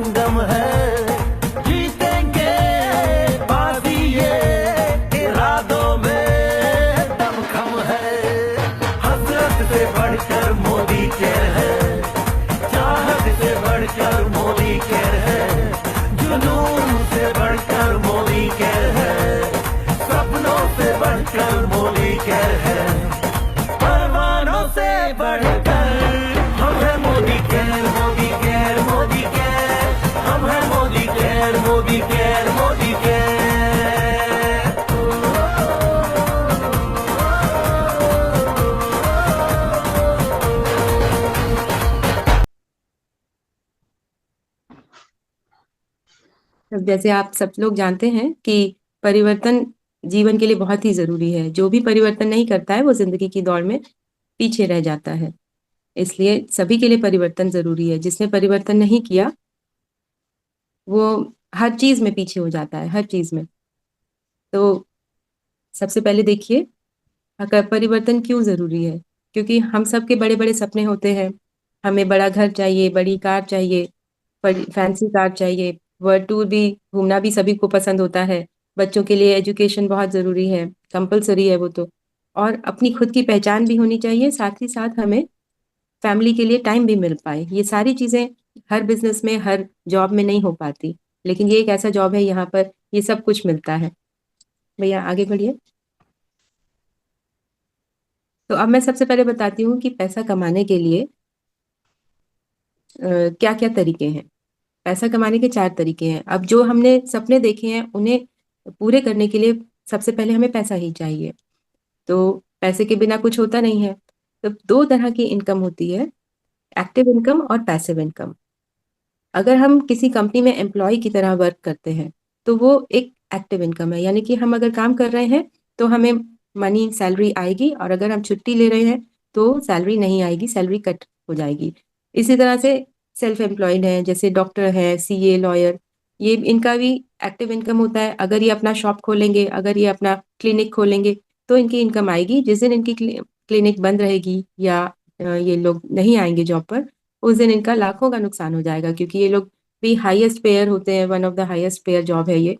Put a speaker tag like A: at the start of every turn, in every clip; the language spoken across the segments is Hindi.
A: संगम है, जीतेंगे बाजी ये, इरादों में दमखम है। हसरत से बढ़कर मोदी केयर है, चाहत से बढ़कर मोदी केयर है, जुनून से बढ़कर मोदी केयर है, सपनों से बढ़कर मोदी केयर है, परवानों से बढ़कर हम हैं Modi care, Modi care, Modi care, हम हैं Modi care, Modi care, Modi care.
B: अब जैसे आप सब लोग जानते हैं कि परिवर्तन जीवन के लिए बहुत ही जरूरी है। जो भी परिवर्तन नहीं करता है वो जिंदगी की दौड़ में पीछे रह जाता है। इसलिए सभी के लिए परिवर्तन जरूरी है। जिसने परिवर्तन नहीं किया वो हर चीज में पीछे हो जाता है, हर चीज में। तो सबसे पहले देखिए अगर परिवर्तन क्यों जरूरी है। क्योंकि हम सबके बड़े बड़े सपने होते हैं। हमें बड़ा घर चाहिए, बड़ी कार चाहिए, फैंसी कार चाहिए। वर्ल्ड टूर भी, घूमना भी सभी को पसंद होता है। बच्चों के लिए एजुकेशन बहुत जरूरी है, कंपलसरी है वो तो। और अपनी खुद की पहचान भी होनी चाहिए, साथ ही साथ हमें फैमिली के लिए टाइम भी मिल पाए। ये सारी चीजें हर बिजनेस में, हर जॉब में नहीं हो पाती। लेकिन ये एक ऐसा जॉब है यहाँ पर ये सब कुछ मिलता है। भैया आगे बढ़िए। तो अब मैं सबसे पहले बताती हूँ कि पैसा कमाने के लिए क्या क्या तरीके हैं। पैसा कमाने के 4 तरीके हैं। अब जो हमने सपने देखे हैं उन्हें पूरे करने के लिए सबसे पहले हमें पैसा ही चाहिए। तो पैसे के बिना कुछ होता नहीं है। तो 2 तरह की इनकम होती है, एक्टिव इनकम और पैसिव इनकम। अगर हम किसी कंपनी में एम्प्लॉय की तरह वर्क करते हैं तो वो एक एक्टिव इनकम है। यानी कि हम अगर काम कर रहे हैं तो हमें मनी, सैलरी आएगी, और अगर हम छुट्टी ले रहे हैं तो सैलरी नहीं आएगी, सैलरी कट हो जाएगी। इसी तरह से सेल्फ एम्प्लॉयड है, जैसे डॉक्टर है, सीए, लॉयर, ये इनका भी एक्टिव इनकम होता है। अगर ये अपना शॉप खोलेंगे, अगर ये अपना क्लिनिक खोलेंगे तो इनकी इनकम आएगी। जिस दिन इनकी क्लिनिक बंद रहेगी या ये लोग नहीं आएंगे जॉब पर, उस दिन इनका लाखों का नुकसान हो जाएगा। क्योंकि ये लोग भी हाईएस्ट पेयर होते हैं, one of the highest pair job है ये।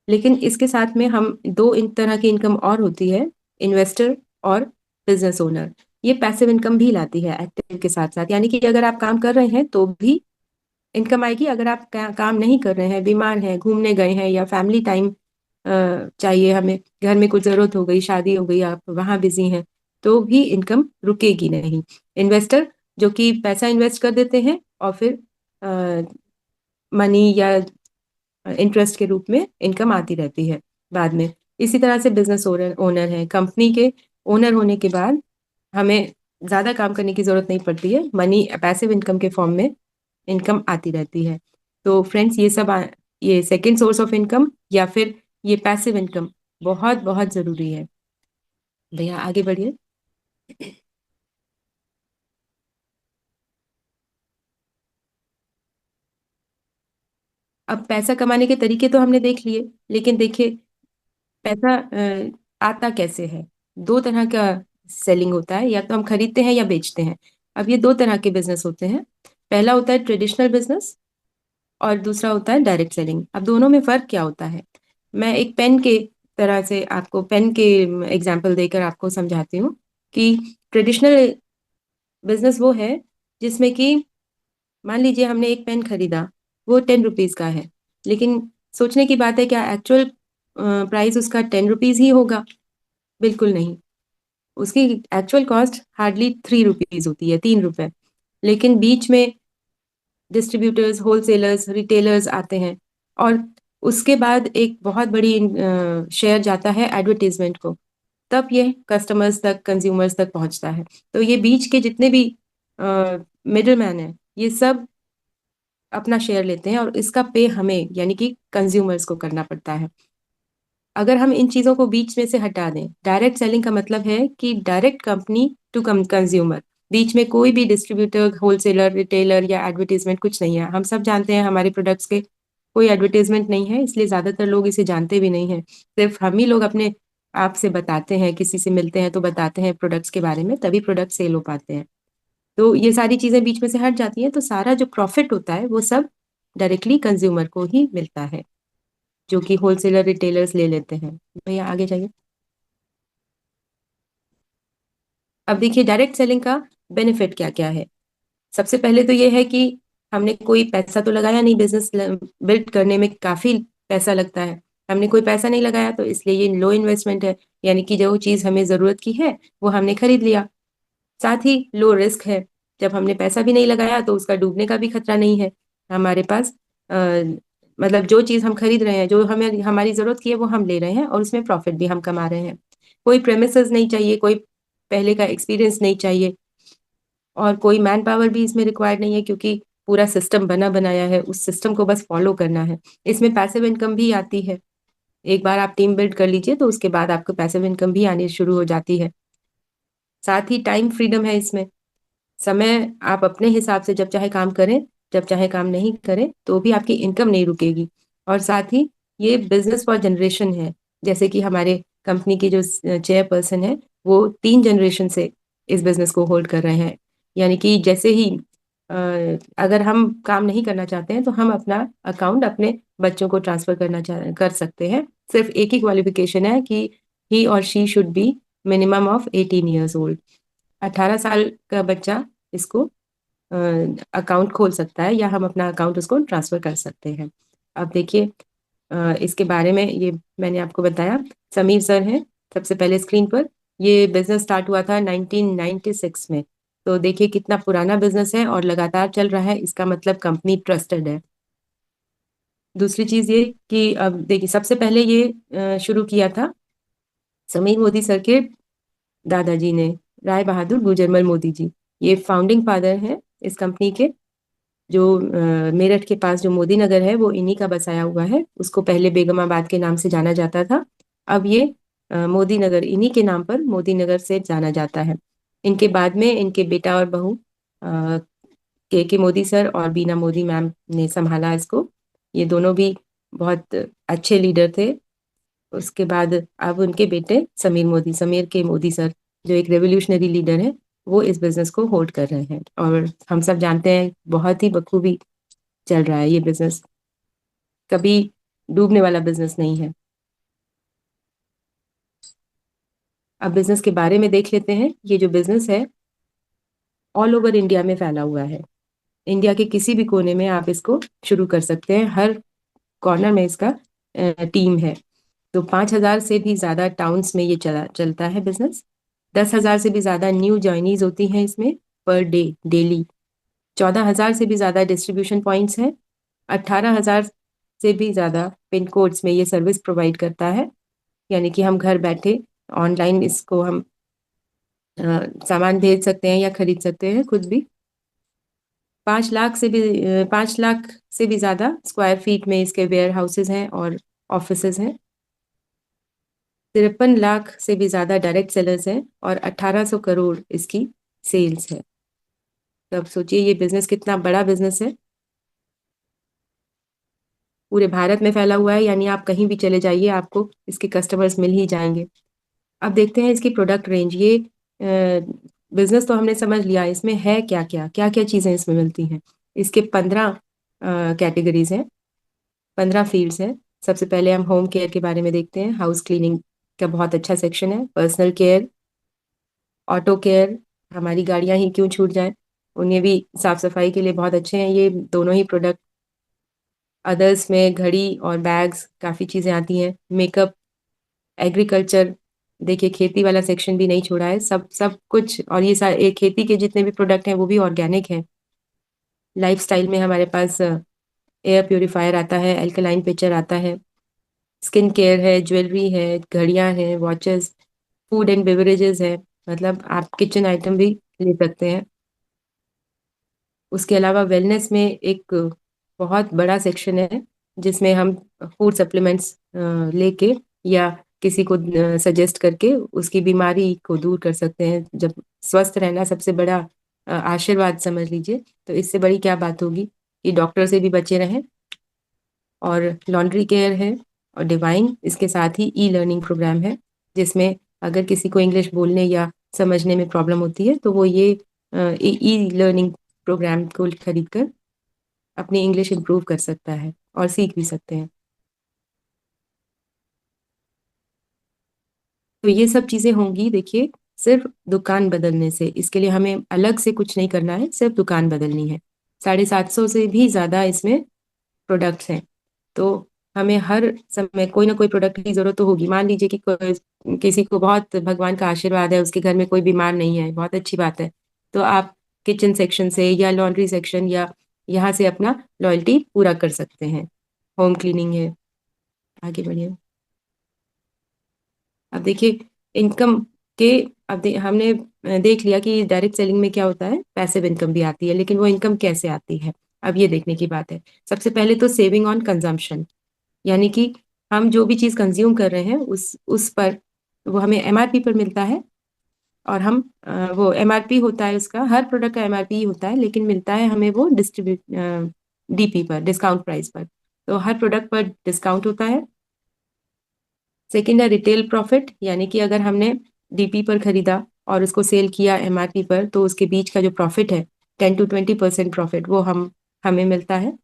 B: लेकिन इसके साथ में हम 2 इन तरह की इनकम और होती है, इन्वेस्टर और बिजनेस ओनर। ये पैसिव इनकम भी लाती है एक्टिव के साथ साथ। यानी कि अगर आप काम कर रहे हैं तो भी इनकम आएगी, अगर आप काम नहीं कर रहे हैं, बीमार हैं, घूमने गए हैं, या फैमिली टाइम चाहिए हमें, घर में कुछ जरूरत हो गई, शादी हो गई, आप वहां बिजी हैं, तो भी इनकम रुकेगी नहीं। इन्वेस्टर जो कि पैसा इन्वेस्ट कर देते हैं और फिर मनी या इंटरेस्ट के रूप में इनकम आती रहती है बाद में। इसी तरह से बिजनेस ओनर ओनर है, कंपनी के ओनर होने के बाद हमें ज्यादा काम करने की जरूरत नहीं पड़ती है, मनी पैसिव इनकम के फॉर्म में इनकम आती रहती है। तो फ्रेंड्स ये सब ये सेकेंड सोर्स ऑफ इनकम या फिर ये पैसिव इनकम बहुत बहुत जरूरी है। भैया आगे बढ़िए। अब पैसा कमाने के तरीके तो हमने देख लिए, लेकिन देखिए पैसा आता कैसे है। 2 तरह का सेलिंग होता है, या तो हम खरीदते हैं या बेचते हैं। अब ये 2 तरह के बिजनेस होते हैं। पहला होता है ट्रेडिशनल बिजनेस और दूसरा होता है डायरेक्ट सेलिंग। अब दोनों में फर्क क्या होता है, मैं एक पेन के तरह से आपको, पेन के एग्जाम्पल देकर आपको समझाती हूँ कि ट्रेडिशनल बिजनेस वो है जिसमें कि मान लीजिए हमने एक पेन खरीदा, वो 10 रुपीज का है। लेकिन सोचने की बात है, क्या एक्चुअल प्राइस उसका 10 रुपीज ही होगा? बिल्कुल नहीं। उसकी एक्चुअल कॉस्ट हार्डली 3 रुपीज होती है, 3 रुपए। लेकिन बीच में डिस्ट्रीब्यूटर्स, होलसेलर्स, रिटेलर्स आते हैं, और उसके बाद एक बहुत बड़ी शेयर जाता है एडवर्टीजमेंट को। तब ये कस्टमर्स तक, कंज्यूमर्स तक पहुंचता है। तो ये बीच के जितने भी मिडिल मैन है, ये सब अपना शेयर लेते हैं, और इसका पे हमें यानी कि कंज्यूमर्स को करना पड़ता है। अगर हम इन चीजों को बीच में से हटा दें, डायरेक्ट सेलिंग का मतलब है कि डायरेक्ट कंपनी टू कंज्यूमर, बीच में कोई भी डिस्ट्रीब्यूटर, होलसेलर, रिटेलर या एडवर्टीजमेंट कुछ नहीं है। हम सब जानते हैं हमारे प्रोडक्ट्स के कोई एडवर्टीजमेंट नहीं है, इसलिए ज्यादातर लोग इसे जानते भी नहीं है। सिर्फ हम ही लोग अपने आप से बताते हैं, किसी से मिलते हैं तो बताते हैं प्रोडक्ट्स के बारे में, तभी प्रोडक्ट सेल हो पाते हैं। तो ये सारी चीजें बीच में से हट जाती हैं, तो सारा जो प्रॉफिट होता है वो सब डायरेक्टली कंज्यूमर को ही मिलता है, जो कि होलसेलर रिटेलर्स ले लेते हैं। भैया आगे जाइए। अब देखिए डायरेक्ट सेलिंग का बेनिफिट क्या क्या है। सबसे पहले तो ये है कि हमने कोई पैसा तो लगाया नहीं, बिजनेस बिल्ड करने में काफी पैसा लगता है, हमने कोई पैसा नहीं लगाया, तो इसलिए ये लो इन्वेस्टमेंट है, यानी कि जो चीज हमें जरूरत की है वो हमने खरीद लिया। साथ ही लो रिस्क है, जब हमने पैसा भी नहीं लगाया तो उसका डूबने का भी खतरा नहीं है हमारे पास। मतलब जो चीज हम खरीद रहे हैं, जो हमें हमारी जरूरत की है वो हम ले रहे हैं, और उसमें प्रॉफिट भी हम कमा रहे हैं। कोई प्रेमिसेस नहीं चाहिए, कोई पहले का एक्सपीरियंस नहीं चाहिए, और कोई मैन पावर भी इसमें रिक्वायर्ड नहीं है, क्योंकि पूरा सिस्टम बना बनाया है, उस सिस्टम को बस फॉलो करना है। इसमें पैसिव इनकम भी आती है, एक बार आप टीम बिल्ड कर लीजिए तो उसके बाद आपको पैसिव इनकम भी आनी शुरू हो जाती है। साथ ही टाइम फ्रीडम है इसमें, समय आप अपने हिसाब से जब चाहे काम करें, जब चाहे काम नहीं करें तो भी आपकी इनकम नहीं रुकेगी। और साथ ही ये बिजनेस फॉर जनरेशन है, जैसे कि हमारे कंपनी के जो चेयरपर्सन है वो 3 जनरेशन से इस बिजनेस को होल्ड कर रहे हैं। यानी कि जैसे ही अ, अगर हम काम नहीं करना चाहते हैं तो हम अपना अकाउंट अपने बच्चों को ट्रांसफर कर सकते हैं। सिर्फ एक ही क्वालिफिकेशन है कि ही और she should be minimum of 18 years old. 18 साल का बच्चा इसको अकाउंट खोल सकता है, या हम अपना अकाउंट उसको ट्रांसफर कर सकते हैं। अब देखिए इसके बारे में, ये मैंने आपको बताया, समीर सर हैं सबसे पहले स्क्रीन पर। ये बिजनेस स्टार्ट हुआ था 1996 में, तो देखिए कितना पुराना बिजनेस है और लगातार चल रहा है, इसका मतलब कंपनी ट्रस्टेड है। दूसरी चीज ये कि अब देखिए सबसे पहले ये शुरू किया था समीर मोदी सर के दादाजी ने, राय बहादुर गुजरमल मोदी जी। ये फाउंडिंग फादर हैं इस कंपनी के। जो मेरठ के पास जो मोदी नगर है वो इन्हीं का बसाया हुआ है, उसको पहले बेगमाबाद के नाम से जाना जाता था। अब ये मोदी नगर इन्हीं के नाम पर मोदी नगर से जाना जाता है। इनके बाद में इनके बेटा और बहू के मोदी सर और बीना मोदी मैम ने संभाला इसको। ये दोनों भी बहुत अच्छे लीडर थे। उसके बाद अब उनके बेटे समीर मोदी, समीर के मोदी सर, जो एक रेवोल्यूशनरी लीडर है, वो इस बिजनेस को होल्ड कर रहे हैं, और हम सब जानते हैं बहुत ही बखूबी चल रहा है ये बिजनेस, कभी डूबने वाला बिजनेस नहीं है। अब बिजनेस के बारे में देख लेते हैं। ये जो बिजनेस है ऑल ओवर इंडिया में फैला हुआ है, इंडिया के किसी भी कोने में आप इसको शुरू कर सकते हैं, हर कॉर्नर में इसका टीम है। तो 5,000 से भी ज्यादा टाउन्स में ये चलता है बिजनेस। 10,000 से भी ज्यादा न्यू ज्वाइनीज होती हैं इसमें पर डे, डेली। 14,000 से भी ज्यादा डिस्ट्रीब्यूशन पॉइंट्स हैं। 18,000 से भी ज्यादा पिन कोड्स में ये सर्विस प्रोवाइड करता है, यानी कि हम घर बैठे ऑनलाइन इसको हम सामान भेज सकते हैं या खरीद सकते हैं खुद भी। 5 लाख से भी ज्यादा स्क्वायर फीट में इसके वेयर हाउसेज हैं और ऑफिसेज हैं। 53 लाख से भी ज्यादा डायरेक्ट सेलर्स हैं और 1,800 करोड़ इसकी सेल्स है। तो अब सोचिए ये बिजनेस कितना बड़ा बिजनेस है, पूरे भारत में फैला हुआ है, यानी आप कहीं भी चले जाइए आपको इसके कस्टमर्स मिल ही जाएंगे। अब देखते हैं इसकी प्रोडक्ट रेंज। ये बिजनेस तो हमने समझ लिया, इसमें है क्या क्या क्या क्या चीजें इसमें मिलती हैं। इसके 15 कैटेगरीज हैं, 15 फील्ड्स हैं। सबसे पहले हम होम केयर के बारे में देखते हैं। हाउस क्लीनिंग का बहुत अच्छा सेक्शन है। पर्सनल केयर, ऑटो केयर, हमारी गाड़ियां ही क्यों छूट जाएं, उन्हें भी साफ सफाई के लिए बहुत अच्छे हैं ये दोनों ही प्रोडक्ट। अदर्स में घड़ी और बैग्स, काफ़ी चीज़ें आती हैं। मेकअप, एग्रीकल्चर, देखिए खेती वाला सेक्शन भी नहीं छोड़ा है, सब सब कुछ। और ये सारे खेती के जितने भी प्रोडक्ट हैं वो भी ऑर्गेनिक हैं। लाइफस्टाइल में हमारे पास एयर प्योरीफायर आता है, अल्कलाइन पिक्चर आता है, स्किन केयर है, ज्वेलरी है, घड़ियां हैं, वॉचेस, फूड एंड बेवरेजेस है, मतलब आप किचन आइटम भी ले सकते हैं। उसके अलावा वेलनेस में एक बहुत बड़ा सेक्शन है, जिसमें हम फूड सप्लीमेंट्स लेके या किसी को सजेस्ट करके उसकी बीमारी को दूर कर सकते हैं। जब स्वस्थ रहना सबसे बड़ा आशीर्वाद समझ लीजिए, तो इससे बड़ी क्या बात होगी कि डॉक्टर से भी बचे रहें। और लॉन्ड्री केयर है और डिवाइन, इसके साथ ही ई लर्निंग प्रोग्राम है, जिसमें अगर किसी को इंग्लिश बोलने या समझने में प्रॉब्लम होती है तो वो ये ई लर्निंग प्रोग्राम को खरीद कर अपनी इंग्लिश इम्प्रूव कर सकता है और सीख भी सकते हैं। तो ये सब चीजें होंगी, देखिए, सिर्फ दुकान बदलने से। इसके लिए हमें अलग से कुछ नहीं करना है, सिर्फ दुकान बदलनी है। 750 से भी ज्यादा इसमें प्रोडक्ट्स हैं। तो हमें हर समय कोई ना कोई प्रोडक्ट की जरूरत तो होगी। मान लीजिए कि किसी को बहुत भगवान का आशीर्वाद है, उसके घर में कोई बीमार नहीं है, बहुत अच्छी बात है। तो आप किचन सेक्शन से या लॉन्ड्री सेक्शन या यहाँ से अपना लॉयल्टी पूरा कर सकते हैं। होम क्लीनिंग है। आगे बढ़िए। अब देखिए, इनकम के, हमने देख लिया कि डायरेक्ट सेलिंग में क्या होता है, पैसिव इनकम भी आती है, लेकिन वो इनकम कैसे आती है, अब ये देखने की बात है। सबसे पहले तो सेविंग ऑन कंजम्पशन, यानी कि हम जो भी चीज कंज्यूम कर रहे हैं उस पर वो हमें एमआरपी पर मिलता है। और हम वो एमआरपी होता है, उसका हर प्रोडक्ट का एमआरपी होता है, लेकिन मिलता है हमें वो डिस्ट्रीब्यूट डीपी पर, डिस्काउंट प्राइस पर। तो हर प्रोडक्ट पर डिस्काउंट होता है। सेकेंड है रिटेल प्रॉफिट, यानी कि अगर हमने डीपी पर खरीदा और उसको सेल किया एमआरपी पर, तो उसके बीच का जो प्रॉफिट है, 10 to 20% प्रॉफिट, वो हमें मिलता है।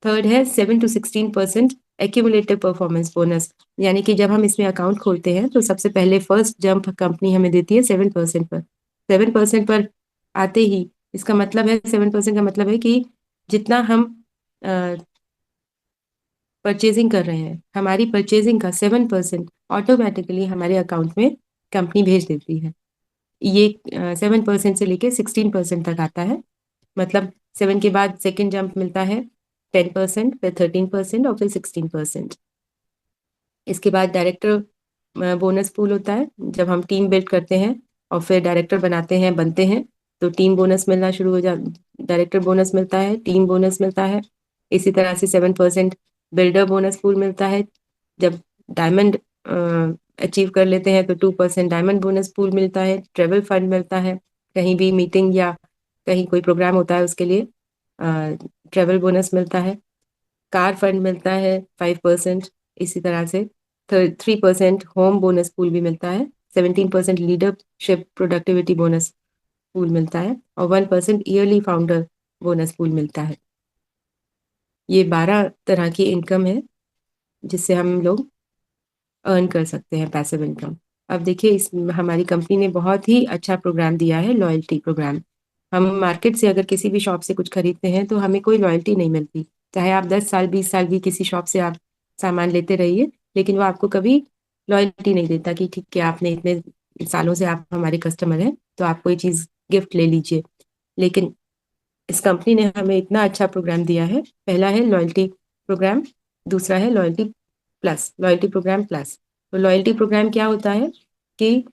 B: थर्ड है 7 to 16% एक्यूमुलेटिव परफॉर्मेंस बोनस, यानी कि जब हम इसमें अकाउंट खोलते हैं तो सबसे पहले फर्स्ट जंप कंपनी हमें देती है 7% पर। 7% पर आते ही, इसका मतलब है, 7% का मतलब है कि जितना हम परचेजिंग कर रहे हैं, हमारी परचेजिंग का 7% ऑटोमेटिकली हमारे अकाउंट में कंपनी भेज देती है। ये 7% से लेके 16% तक आता है। मतलब 7 के बाद सेकेंड जंप मिलता है 10%, फिर 13% और फिर 16%। इसके बाद डायरेक्टर बोनस पूल होता है, जब हम टीम बिल्ड करते हैं और फिर डायरेक्टर बनाते हैं, बनते हैं, तो टीम बोनस मिलना शुरू हो जा डायरेक्टर बोनस मिलता है, टीम बोनस मिलता है। इसी तरह से 7% बिल्डर बोनस पूल मिलता है। जब डायमंड अचीव कर लेते हैं तो 2% डायमंड बोनस पूल मिलता है। ट्रेवल फंड मिलता है, कहीं भी मीटिंग या कहीं कोई प्रोग्राम होता है उसके लिए ट्रेवल बोनस मिलता है। कार फंड मिलता है 5%। इसी तरह से 3% होम बोनस पूल भी मिलता है। 17% लीडरशिप प्रोडक्टिविटी बोनस पूल मिलता है और 1% ईयरली फाउंडर बोनस पूल मिलता है। ये 12 तरह की इनकम है जिससे हम लोग अर्न कर सकते हैं पैसिव इनकम। अब देखिए, इस हमारी कंपनी ने बहुत ही अच्छा प्रोग्राम दिया है, लॉयल्टी प्रोग्राम। हम मार्केट से अगर किसी भी शॉप से कुछ खरीदते हैं तो हमें कोई लॉयल्टी नहीं मिलती। चाहे आप 10 साल 20 साल भी किसी शॉप से आप सामान लेते रहिए, लेकिन वो आपको कभी लॉयल्टी नहीं देता कि ठीक है, आपने इतने सालों से आप हमारे कस्टमर हैं तो आप कोई चीज गिफ्ट ले लीजिए। लेकिन इस कंपनी ने हमें इतना अच्छा प्रोग्राम दिया है। पहला है लॉयल्टी प्रोग्राम, दूसरा है loyalty plus, loyalty programme plus. तो लॉयल्टी प्रोग्राम क्या होता है कि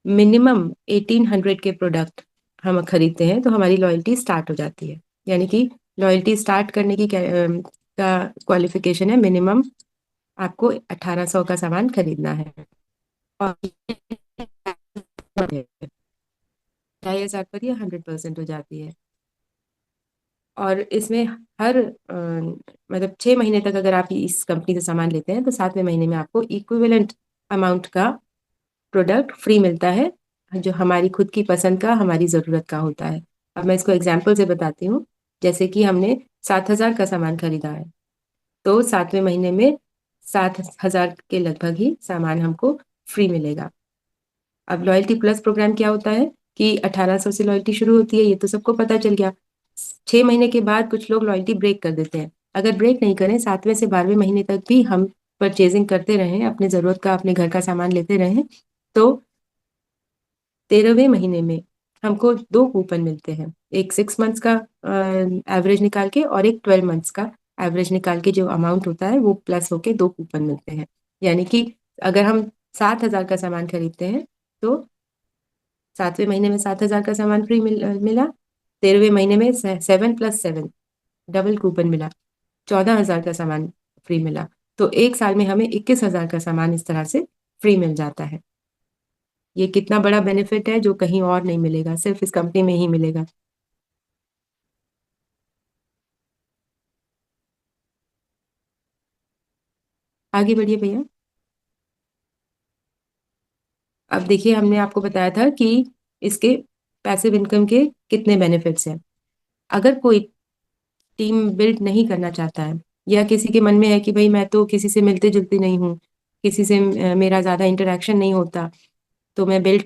B: मिनिमम 1800 के प्रोडक्ट हम खरीदते हैं तो हमारी लॉयल्टी स्टार्ट हो जाती है। यानी कि लॉयल्टी स्टार्ट करने की का क्वालिफिकेशन है, मिनिमम आपको 1800 का सामान खरीदना है। और 2500 पर ये 100% हो जाती है। और इसमें हर मतलब 6 महीने तक अगर आप इस कंपनी से सामान लेते हैं तो 7वें महीने में आपको इक्विवेलेंट अमाउंट का प्रोडक्ट फ्री मिलता है, जो हमारी खुद की पसंद का, हमारी ज़रूरत का होता है। अब मैं इसको एग्जाम्पल से बताती हूँ। जैसे कि हमने 7,000 का सामान खरीदा है, तो 7वें महीने में 7,000 के लगभग ही सामान हमको फ्री मिलेगा। अब लॉयल्टी प्लस प्रोग्राम क्या होता है कि 1800 से लॉयल्टी शुरू होती है, ये तो सबको पता चल गया। 6 महीने के बाद कुछ लोग लॉयल्टी ब्रेक कर देते हैं। अगर ब्रेक नहीं करें, 7वें से 12वें महीने तक भी हम परचेजिंग करते रहें, अपने ज़रूरत का, अपने घर का सामान लेते रहें, तो 13वें महीने में हमको 2 कूपन मिलते हैं। एक 6 मंथ्स का एवरेज निकाल के और एक 12 मंथ्स का एवरेज निकाल के, जो अमाउंट होता है वो प्लस होके 2 कूपन मिलते हैं। यानी कि अगर हम 7,000 का सामान खरीदते हैं तो 7वें महीने में 7,000 का सामान फ्री मिला। 13वें महीने में 7+7 डबल कूपन मिला, 14,000 का सामान फ्री मिला। तो एक साल में हमें 21,000 का सामान इस तरह से फ्री मिल जाता है। ये कितना बड़ा बेनिफिट है जो कहीं और नहीं मिलेगा, सिर्फ इस कंपनी में ही मिलेगा। आगे बढ़िए भैया। अब देखिए, हमने आपको बताया था कि इसके पैसिव इनकम के कितने बेनिफिट्स हैं। अगर कोई टीम बिल्ड नहीं करना चाहता है, या किसी के मन में है कि भाई मैं तो किसी से मिलते जुलती नहीं हूँ, किसी से मेरा ज़्यादा इंटरेक्शन नहीं होता, तो मैं बिल्ड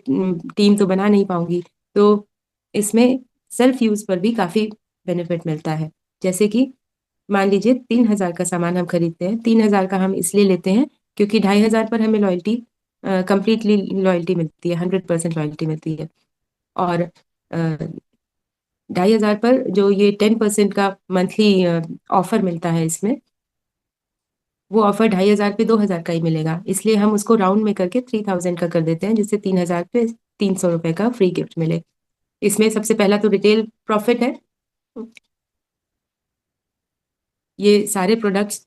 B: टीम तो बना नहीं पाऊंगी। तो इसमें सेल्फ यूज़ पर भी काफ़ी बेनिफिट मिलता है। जैसे कि मान लीजिए 3,000 का सामान हम खरीदते हैं, 3,000 का हम इसलिए लेते हैं क्योंकि 2,500 पर हमें लॉयल्टी, कंप्लीटली लॉयल्टी मिलती है, 100% लॉयल्टी मिलती है। और 2,500 पर जो ये 10% का मंथली ऑफर मिलता है इसमें, वो ऑफर 2,500 पे 2,000 का ही मिलेगा, इसलिए हम उसको राउंड में करके 3,000 का कर देते हैं, जिससे 3,000 पे 300 रुपए का फ्री गिफ्ट मिले। इसमें सबसे पहला तो रिटेल प्रॉफिट है। ये सारे प्रोडक्ट्स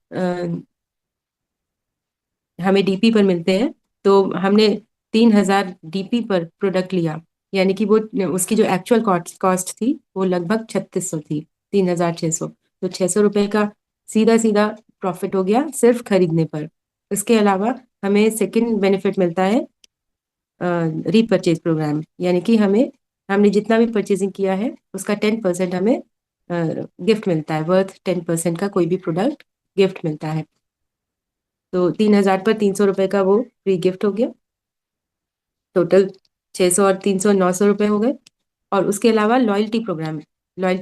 B: हमें डीपी पर मिलते हैं, तो हमने 3,000 डीपी पर प्रोडक्ट लिया, यानी कि वो उसकी जो एक्चुअल कॉस्ट थी वो लगभग 3,600 थी, 3,600। तो 600 रुपए का सीधा सीधा प्रॉफिट हो गया सिर्फ खरीदने पर। इसके अलावा हमें सेकंड बेनिफिट मिलता है रीपरचेज प्रोग्राम, यानी कि हमने जितना भी परचेजिंग किया है उसका 10% हमें गिफ्ट मिलता है, वर्थ 10% का कोई भी प्रोडक्ट गिफ्ट मिलता है। तो 3,000 पर 300 रुपए का वो फ्री गिफ्ट हो गया, टोटल 600 और 300 900 रुपए हो गए। और उसके अलावा लॉयल्टी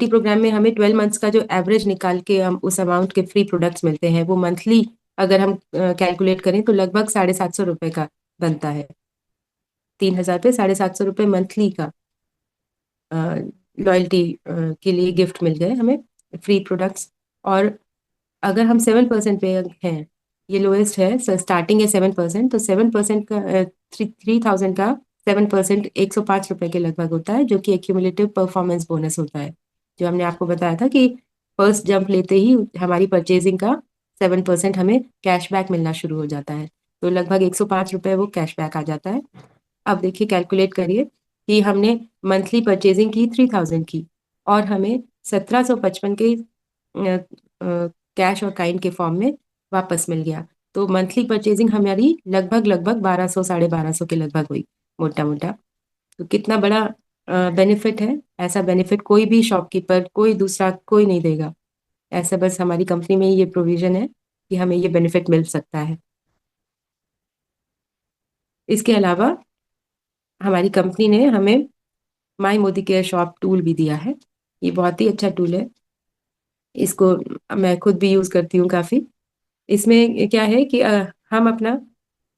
B: प्रोग्राम में हमें 12 मंथ्स का जो एवरेज निकाल के हम उस अमाउंट के फ्री प्रोडक्ट्स मिलते हैं, वो मंथली अगर हम कैलकुलेट करें तो लगभग 750 रुपए का बनता है। 3,000 पे 750 रुपए मंथली का लॉयल्टी के लिए गिफ्ट मिल गए हमें, फ्री प्रोडक्ट्स। और अगर हम 7% पे हैं, ये लोएस्ट है, स्टार्टिंग है 7%, तो 7% का 3,000 का 7% 105 रुपए के लगभग होता है, जो कि एक्यूमुलेटिव परफॉर्मेंस बोनस होता है, जो हमने आपको बताया था कि फर्स्ट जंप लेते ही हमारी परचेजिंग का 7% हमें कैशबैक मिलना शुरू हो जाता है। तो लगभग 105 रुपए वो कैशबैक आ जाता है। अब देखिए, कैलकुलेट करिए कि हमने मंथली परचेजिंग की 3,000 की, और हमें 1,755 के कैश और काइंड के फॉर्म में वापस मिल गया। तो मंथली परचेजिंग हमारी लगभग लगभग 1,200 1,250 के लगभग हुई, मोटा मोटा। तो कितना बड़ा बेनिफिट है, ऐसा बेनिफिट कोई भी शॉपकीपर, कोई दूसरा कोई नहीं देगा। ऐसा बस हमारी कंपनी में ये प्रोविजन है कि हमें ये बेनिफिट मिल सकता है। इसके अलावा हमारी कंपनी ने हमें माई मोदी केयर शॉप टूल भी दिया है। ये बहुत ही अच्छा टूल है, इसको मैं खुद भी यूज करती हूँ काफी। इसमें क्या है कि हम अपना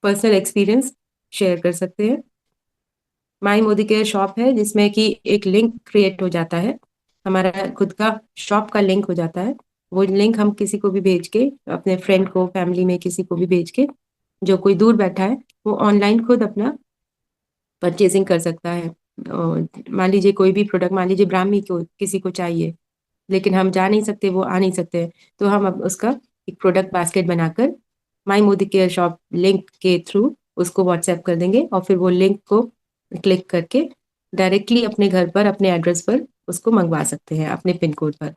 B: पर्सनल एक्सपीरियंस शेयर कर सकते हैं। माई मोदी केयर शॉप है जिसमें कि एक लिंक क्रिएट हो जाता है, हमारा खुद का शॉप का लिंक हो जाता है। वो लिंक हम किसी को भी भेज के, अपने फ्रेंड को, फैमिली में किसी को भी भेज के, जो कोई दूर बैठा है वो ऑनलाइन खुद अपना परचेजिंग कर सकता है। और मान लीजिए कोई भी प्रोडक्ट, मान लीजिए ब्राह्मी को किसी को चाहिए, लेकिन हम जा नहीं सकते, वो आ नहीं सकते, तो हम अब उसका एक प्रोडक्ट बास्केट बनाकर माई मोदी केयर शॉप लिंक के थ्रू उसको व्हाट्सएप कर देंगे, और फिर वो लिंक को क्लिक करके डायरेक्टली अपने घर पर, अपने एड्रेस पर उसको मंगवा सकते हैं, अपने पिन कोड पर।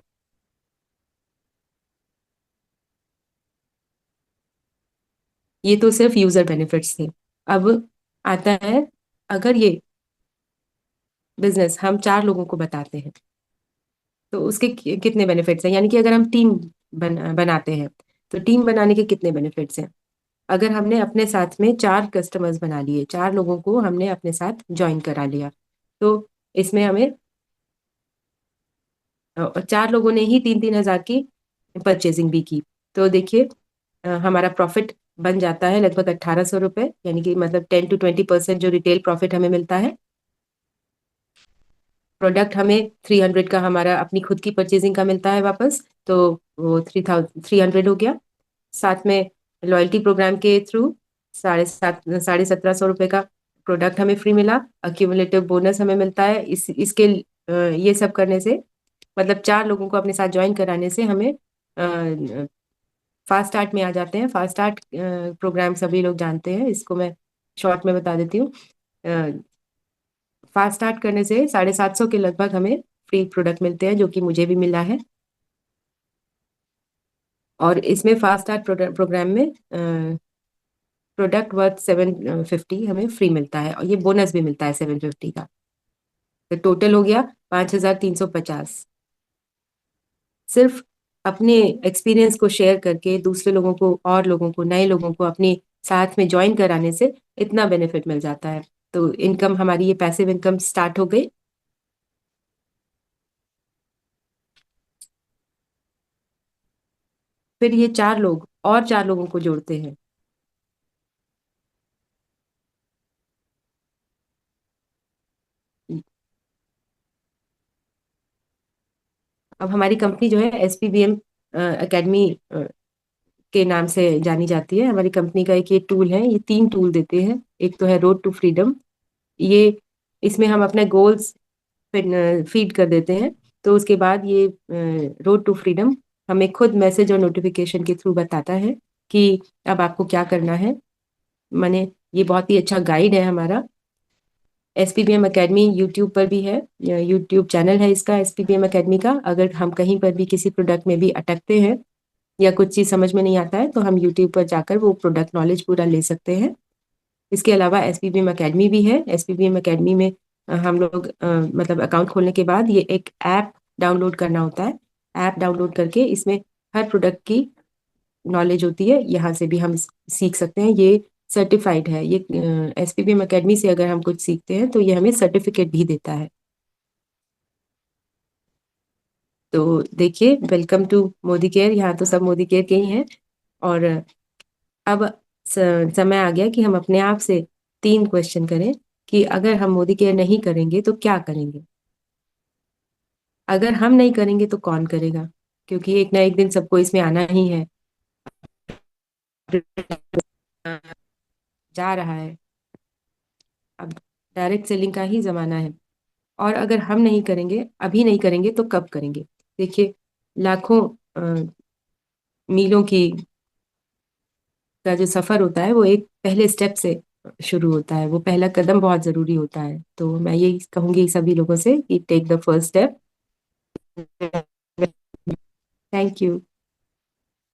B: ये तो सिर्फ यूजर बेनिफिट्स थे। अब आता है, अगर ये बिजनेस हम 4 लोगों को बताते हैं तो उसके कितने बेनिफिट्स हैं, यानी कि अगर हम टीम बनाते हैं तो टीम बनाने के कितने बेनिफिट्स हैं। अगर हमने अपने साथ में 4 कस्टमर्स बना लिए, 4 लोगों को हमने अपने साथ ज्वाइन करा लिया, तो इसमें हमें 4 लोगों ने ही 3-3 हज़ार की परचेजिंग भी की, तो देखिए हमारा प्रॉफिट बन जाता है लगभग 1,800 रुपये, यानी कि मतलब 10 to 20% जो रिटेल प्रॉफिट हमें मिलता है। प्रोडक्ट हमें 300 का हमारा अपनी खुद की परचेजिंग का मिलता है वापस, तो वो 3,300 हो गया। साथ में लॉयल्टी प्रोग्राम के थ्रू 1750 रुपये का प्रोडक्ट हमें फ्री मिला, अक्यूमुलेटिव बोनस हमें मिलता है। इसके ये सब करने से, मतलब 4 लोगों को अपने साथ ज्वाइन कराने से हमें फास्ट स्टार्ट में आ जाते हैं। फास्ट स्टार्ट प्रोग्राम सभी लोग जानते हैं, इसको मैं शॉर्ट में बता देती हूँ। फास्ट स्टार्ट करने से 750 के लगभग हमें फ्री प्रोडक्ट मिलते हैं, जो कि मुझे भी मिला है। और इसमें फास्ट स्टार्ट प्रोग्राम में प्रोडक्ट वर्थ 750 हमें फ्री मिलता है, और ये बोनस भी मिलता है 750 का। तो टोटल हो गया 5,350, सिर्फ अपने एक्सपीरियंस को शेयर करके दूसरे लोगों को और लोगों को नए लोगों को अपने साथ में ज्वाइन कराने से इतना बेनिफिट मिल जाता है। तो इनकम हमारी ये पैसिव इनकम स्टार्ट हो गई। फिर ये चार लोग और चार लोगों को जोड़ते हैं। अब हमारी कंपनी जो है SPBM एकेडमी के नाम से जानी जाती है। हमारी कंपनी का एक ये टूल है, ये तीन टूल देते हैं। एक तो है रोड टू फ्रीडम, ये इसमें हम अपने गोल्स फीड कर देते हैं। तो उसके बाद ये रोड टू फ्रीडम हमें खुद मैसेज और नोटिफिकेशन के थ्रू बताता है कि अब आपको क्या करना है। माने ये बहुत ही अच्छा गाइड है हमारा। SPBM एकेडमी यूट्यूब पर भी है, यूट्यूब चैनल है इसका SPBM एकेडमी का। अगर हम कहीं पर भी किसी प्रोडक्ट में भी अटकते हैं या कुछ चीज़ समझ में नहीं आता है तो हम यूट्यूब पर जाकर वो प्रोडक्ट नॉलेज पूरा ले सकते हैं। इसके अलावा SPBM एकेडमी भी है। SPBM एकेडमी में हम लोग मतलब अकाउंट खोलने के बाद ये एक ऐप डाउनलोड करना होता है। ऐप डाउनलोड करके इसमें हर प्रोडक्ट की नॉलेज होती है, यहाँ से भी हम सीख सकते हैं। ये सर्टिफाइड है, ये SPBM एकेडमी से अगर हम कुछ सीखते हैं तो ये हमें सर्टिफिकेट भी देता है। तो देखिए, वेलकम टू मोदी केयर। यहाँ तो सब मोदी केयर के ही हैं। और अब समय आ गया कि हम अपने आप से तीन क्वेश्चन करें कि अगर हम मोदी केयर नहीं करेंगे तो क्या करेंगे। अगर हम नहीं करेंगे तो कौन करेगा, क्योंकि एक ना एक दिन सबको इसमें आना ही है। जा रहा है, अब डायरेक्ट सेलिंग का ही जमाना है। और अगर हम नहीं करेंगे, अभी नहीं करेंगे तो कब करेंगे। देखिए, लाखों मीलों की का जो सफर होता है वो एक पहले स्टेप से शुरू होता है। वो पहला कदम बहुत जरूरी होता है। तो मैं यही कहूंगी सभी लोगों से कि take the first step. Thank you.